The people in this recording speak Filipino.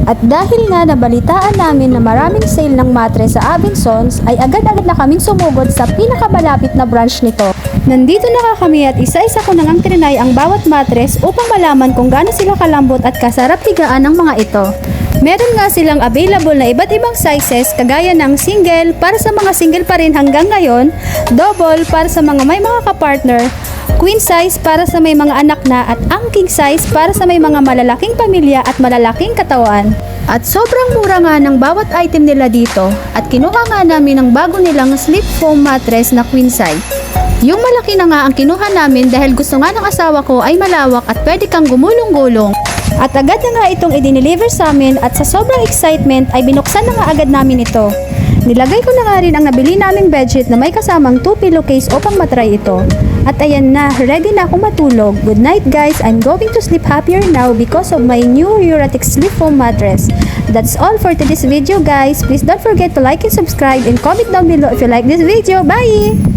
At dahil nga nabalitaan namin na maraming sale ng mattress sa Avinsons, ay agad-agad na kaming sumugod sa pinakamalapit na branch nito. Nandito na kami at isa-isa ko nang trinay ang bawat mattress upang malaman kung gaano sila kalambot at kasarap higaan ng mga ito. Meron nga silang available na iba't ibang sizes kagaya ng single para sa mga single pa rin hanggang ngayon, double para sa mga may mga kapartner, queen size para sa may mga anak na at ang king size para sa may mga malalaking pamilya at malalaking katawan. At sobrang mura nga ng bawat item nila dito at kinuha nga namin ang bago nilang sleep foam mattress na queen size. Yung malaki na nga ang kinuha namin dahil gusto nga ng asawa ko ay malawak at pwede kang gumulong-gulong. At agad na nga itong i-deliver sa amin at sa sobrang excitement ay binuksan na nga agad namin ito. Nilagay ko na nga rin ang nabili naming bedsheet na may kasamang 2 pillowcase upang matry ito. At ayan na, ready na akong matulog. Good night guys, I'm going to sleep happier now because of my new Uratex Sleep Foam mattress. That's all for today's video guys. Please don't forget to like and subscribe and comment down below if you like this video. Bye!